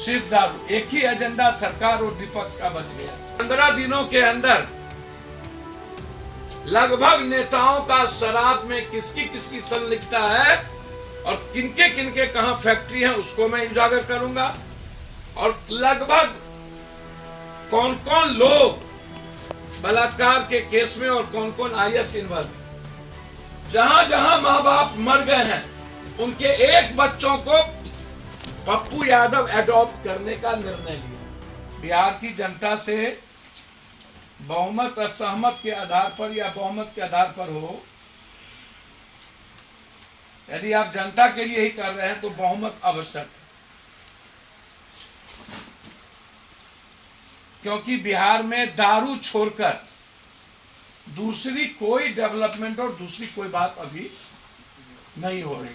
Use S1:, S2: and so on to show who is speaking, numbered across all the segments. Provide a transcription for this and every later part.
S1: सिर्फ दारू, एक ही एजेंडा सरकार और विपक्ष का बच गया। 15 दिनों के अंदर लगभग नेताओं का शराब में किसकी किसकी संलिप्तता है और किनके किनके कहां फैक्ट्री है उसको मैं उजागर करूंगा, और लगभग कौन कौन लोग बलात्कार के केस में और कौन कौन आईएस इन्वॉल्व। जहां जहां माँ बाप मर गए हैं उनके एक बच्चों को पप्पू यादव एडॉप्ट करने का निर्णय लिया। बिहार की जनता से बहुमत असहमत के आधार पर या बहुमत के आधार पर हो, यदि आप जनता के लिए ही कर रहे हैं तो बहुमत आवश्यक है, क्योंकि बिहार में दारू छोड़कर दूसरी कोई डेवलपमेंट और दूसरी कोई बात अभी नहीं हो रही।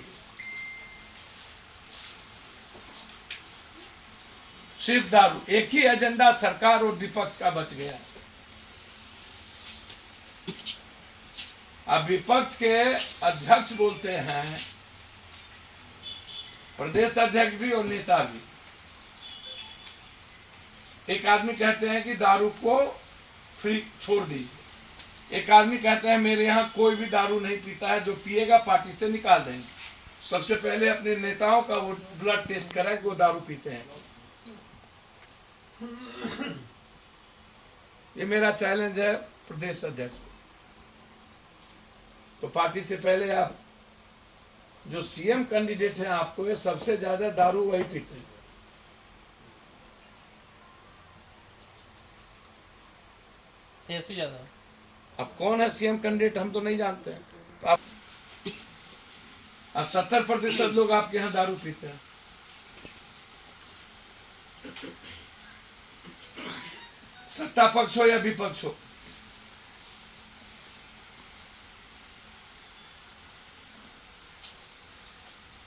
S1: सिर्फ दारू, एक ही एजेंडा सरकार और विपक्ष का बच गया। अब विपक्ष के अध्यक्ष बोलते हैं, प्रदेश अध्यक्ष भी और नेता भी। एक आदमी कहते हैं कि दारू को फ्री छोड़ दीजिए, एक आदमी कहते हैं मेरे यहां कोई भी दारू नहीं पीता है, जो पिएगा पार्टी से निकाल देंगे। सबसे पहले अपने नेताओं का वो ब्लड टेस्ट कराए कि वो दारू पीते हैं। ये मेरा चैलेंज है प्रदेश अध्यक्ष को। तो पार्टी से पहले आप जो सीएम कैंडिडेट हैं, आपको ये सबसे ज्यादा दारू वही पीते हैं।
S2: तेजस्वी यादव।
S1: अब कौन है सीएम कैंडिडेट हम तो नहीं जानते हैं। तो आप 70% लोग आपके यहाँ दारू पीते हैं। सत्ता पक्ष हो या विपक्ष हो,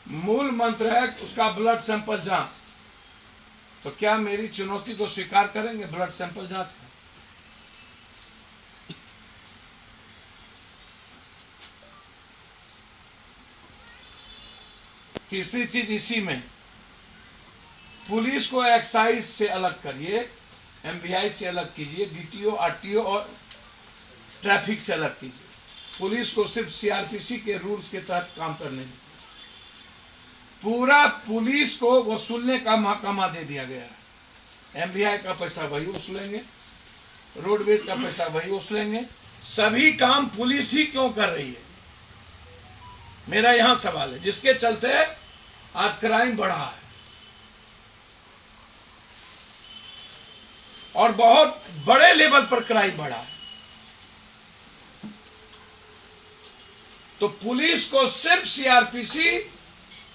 S1: मूल मंत्र है उसका ब्लड सैंपल जांच। तो क्या मेरी चुनौती को स्वीकार करेंगे ब्लड सैंपल जांच का? तीसरी चीज इसी में, पुलिस को एक्साइज से अलग करिए, एमवीआई से अलग कीजिए, डीटीओ, आरटीओ और ट्रैफिक से अलग कीजिए। पुलिस को सिर्फ सीआरपीसी के रूल्स के तहत काम करने दीजिए। पूरा पुलिस को वसूलने का महकमा दे दिया गया है। एमवीआई का पैसा वही वसूलेंगे, रोडवेज का पैसा वही वसूलेंगे, सभी काम पुलिस ही क्यों कर रही है, मेरा यहां सवाल है। जिसके चलते आज क्राइम बढ़ा है और बहुत बड़े लेवल पर क्राइम बढ़ा है। तो पुलिस को सिर्फ सीआरपीसी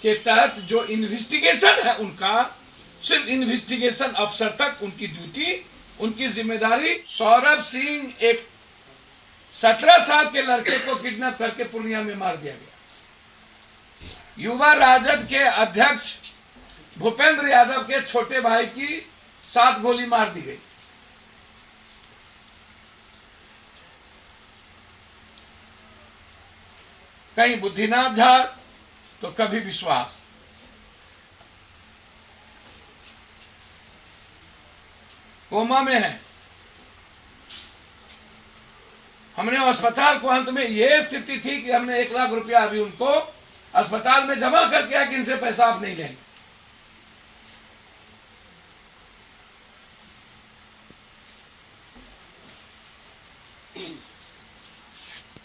S1: के तहत जो इन्वेस्टिगेशन है उनका, सिर्फ इन्वेस्टिगेशन अफसर तक उनकी ड्यूटी, उनकी जिम्मेदारी। सौरभ सिंह एक 17 साल के लड़के को किडनैप करके पूर्णिया में मार दिया गया। युवा राजद के अध्यक्ष भूपेंद्र यादव के छोटे भाई की 7 गोली मार दी गई। कहीं बुद्धिनाथ झा तो कभी विश्वास। कोमा में है। हमने अस्पताल को, अंत में यह स्थिति थी कि हमने 1 लाख रुपया अभी उनको अस्पताल में जमा करके आया कि इनसे पैसा आप नहीं लेंगे।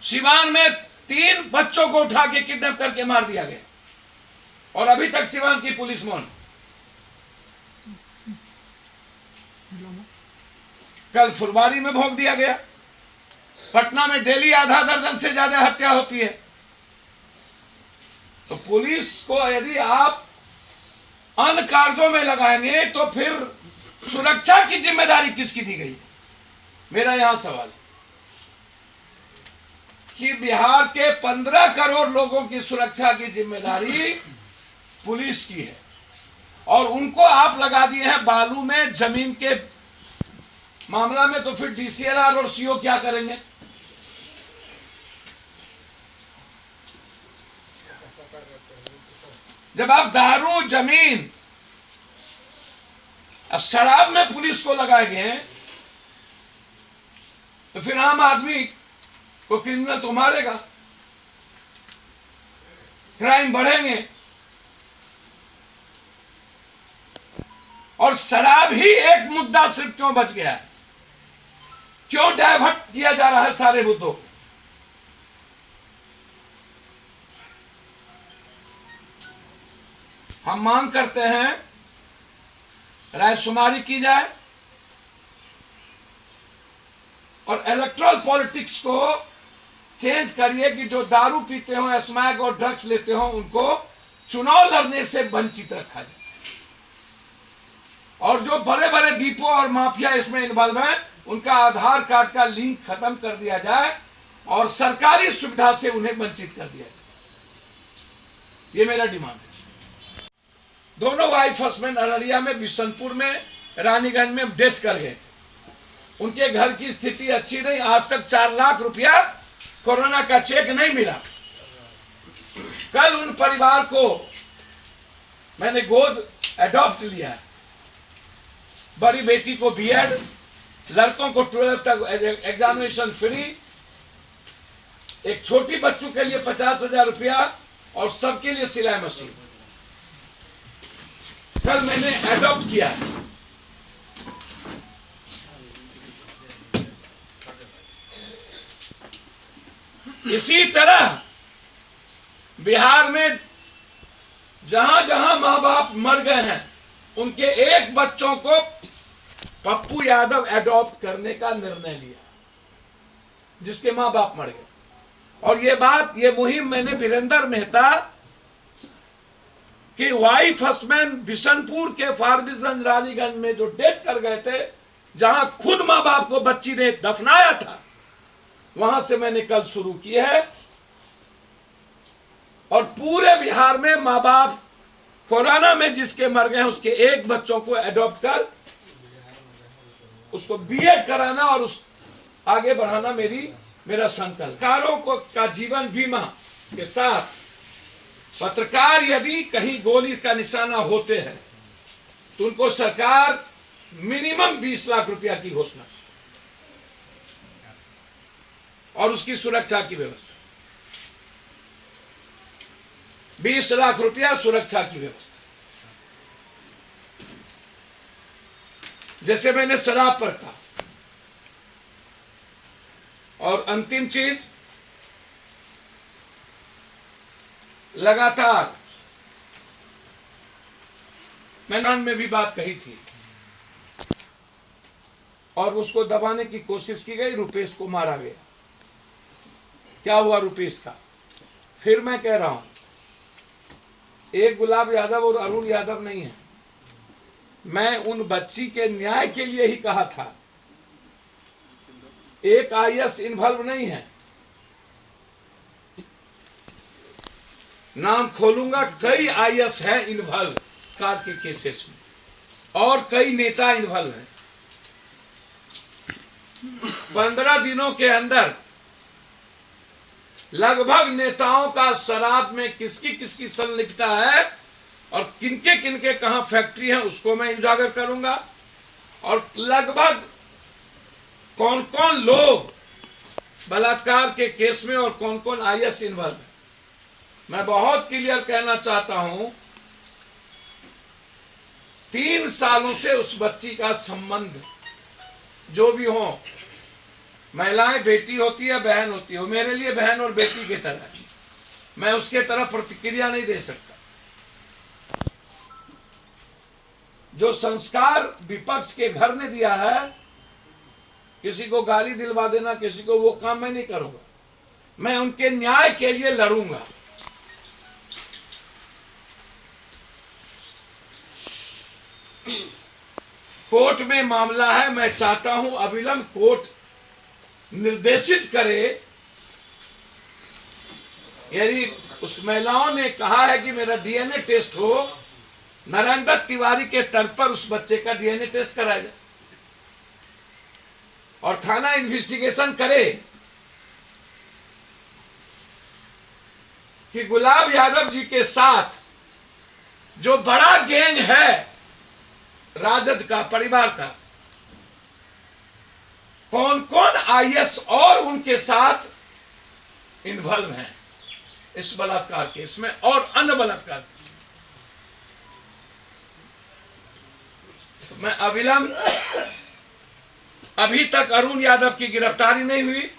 S1: सिवान में 3 बच्चों को उठा के किडनैप करके मार दिया गया और अभी तक सिवान की पुलिस मौन। कल फुलवारी में भोंक दिया गया। पटना में डेली आधा दर्जन से ज्यादा हत्या होती है। तो पुलिस को यदि आप अन्य कार्यों में लगाएंगे तो फिर सुरक्षा की जिम्मेदारी किसकी दी गई? मेरा यहां सवाल कि बिहार के 15 करोड़ लोगों की सुरक्षा की जिम्मेदारी पुलिस की है और उनको आप लगा दिए हैं बालू में, जमीन के मामला में। तो फिर डीसीएलआर और सीओ क्या करेंगे? जब आप दारू, जमीन शराब में पुलिस को लगाए गए हैं, तो फिर आम आदमी को क्रिमिनल तो मारेगा, क्राइम बढ़ेंगे। और शराब ही एक मुद्दा सिर्फ क्यों बच गया है, क्यों डाइवर्ट किया जा रहा है सारे मुद्दों को? हम मांग करते हैं रायशुमारी की जाए और इलेक्ट्रल पॉलिटिक्स को चेंज करिए कि जो दारू पीते हो, स्मैक और ड्रग्स लेते हो, उनको चुनाव लड़ने से वंचित रखा जाए। और जो बड़े बड़े डिपो और माफिया इसमें इन्वॉल्व हैं, उनका आधार कार्ड का लिंक खत्म कर दिया जाए और सरकारी सुविधा से उन्हें वंचित कर दिया जाए। ये मेरा डिमांड है। दोनों वाइफ हस्बैंड अररिया में, बिशनपुर में, रानीगंज में डेथ कर गए। उनके घर की स्थिति अच्छी नहीं। आज तक 4 लाख रुपया कोरोना का चेक नहीं मिला। कल उन परिवार को मैंने गोद एडॉप्ट लिया है। बड़ी बेटी को बीएड, लड़कों को 12 तक एग्जामिनेशन फ्री, एक छोटी बच्चों के लिए 50,000 रुपया और सबके लिए सिलाई मशीन कल मैंने एडॉप्ट किया है। इसी तरह बिहार में जहां जहां मां बाप मर गए हैं, उनके एक बच्चों को पप्पू यादव एडॉप्ट करने का निर्णय लिया, जिसके मां बाप मर गए। और ये मुहिम मैंने वीरेंद्र मेहता कि वाइफ हस्बैंड बिशनपुर के फारबिसगंज रानीगंज में जो डेथ कर गए थे, जहां खुद मां बाप को बच्ची ने दफनाया था, वहां से मैंने कल शुरू की है। और पूरे बिहार में मां बाप कोरोना में जिसके मर गए, उसके एक बच्चों को एडॉप्ट कर उसको बीएड कराना और उस आगे बढ़ाना मेरा संकल्प। पत्रकारों को का जीवन बीमा के साथ पत्रकार यदि कहीं गोली का निशाना होते हैं तो उनको सरकार मिनिमम 20 लाख रुपया की घोषणा और उसकी सुरक्षा की व्यवस्था, 20 लाख रुपया सुरक्षा की व्यवस्था। जैसे मैंने शराब पर कहा। और अंतिम चीज, लगातार मैंने में भी बात कही थी और उसको दबाने की कोशिश की गई। रुपेश को मारा गया। क्या हुआ रुपेश का? फिर मैं कह रहा हूं, एक गुलाब यादव और अरुण यादव नहीं है। मैं उन बच्ची के न्याय के लिए ही कहा था। एक आईएएस इन्वॉल्व नहीं है। नाम खोलूंगा, कई आईएएस है इन्वॉल्व कार के केसेस में और कई नेता इन्वॉल्व हैं। 15 दिनों के अंदर लगभग नेताओं का शराब में किसकी संलिप्तता है और किनके कहां फैक्ट्री है, उसको मैं उजागर करूंगा। और लगभग कौन कौन लोग बलात्कार के केस में और कौन कौन आईएएस इन्वॉल्व है। मैं बहुत क्लियर कहना चाहता हूं, 3 सालों से उस बच्ची का संबंध जो भी हो, महिलाएं बेटी होती है, बहन होती है, वो मेरे लिए बहन और बेटी की तरह है। मैं उसके तरफ प्रतिक्रिया नहीं दे सकता। जो संस्कार विपक्ष के घर ने दिया है, किसी को गाली दिलवा देना, किसी को, वो काम मैं नहीं करूंगा। मैं उनके न्याय के लिए लड़ूंगा। कोर्ट में मामला है। मैं चाहता हूं अविलंब कोर्ट निर्देशित करे। यदि उस महिलाओं ने कहा है कि मेरा डीएनए टेस्ट हो, नारायण दत्त तिवारी के तर्ज पर उस बच्चे का डीएनए टेस्ट कराया जाए और थाना इन्वेस्टिगेशन करे कि गुलाब यादव जी के साथ जो बड़ा गैंग है राजद का, परिवार का, कौन कौन आईएएस और उनके साथ इन्वॉल्व हैं इस बलात्कार केस में और अन्य बलात्कार केस। मैं अविलंब, अभी तक अरुण यादव की गिरफ्तारी नहीं हुई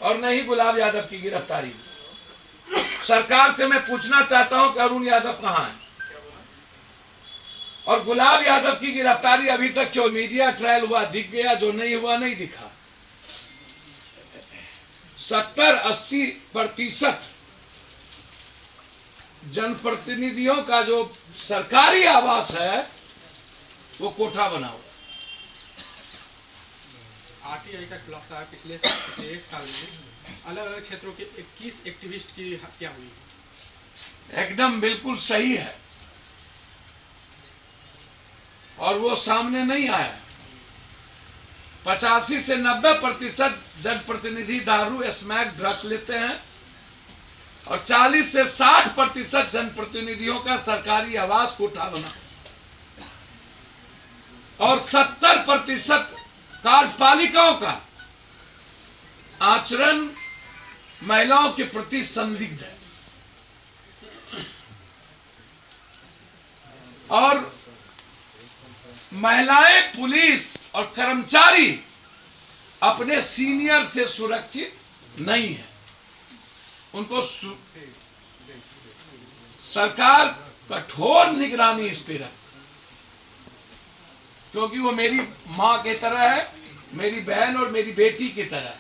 S1: और न ही गुलाब यादव की गिरफ्तारी हुई। सरकार से मैं पूछना चाहता हूं कि अरुण यादव कहां है और गुलाब यादव की गिरफ्तारी अभी तक क्यों? मीडिया ट्रायल हुआ, दिख गया, जो नहीं हुआ नहीं दिखा। 70-80% जनप्रतिनिधियों का जो सरकारी आवास है वो कोठा बना हुआ।
S3: आरटीआई का खुलासा पिछले एक साल में अलग अलग क्षेत्रों के 21 एक्टिविस्ट की हत्या हुई है।
S1: एकदम बिल्कुल सही है और वो सामने नहीं आया। 85 से 90% जनप्रतिनिधि दारू, स्मैक, ड्रग्स लेते हैं और 40 से 60% जनप्रतिनिधियों का सरकारी आवास कोठा बना और 70% कार्यपालिकाओं का आचरण महिलाओं के प्रति संदिग्ध है। और महिलाएं, पुलिस और कर्मचारी अपने सीनियर से सुरक्षित नहीं है। उनको सरकार कठोर निगरानी इस पे रखे, क्योंकि वो मेरी मां की तरह है, मेरी बहन और मेरी बेटी की तरह है।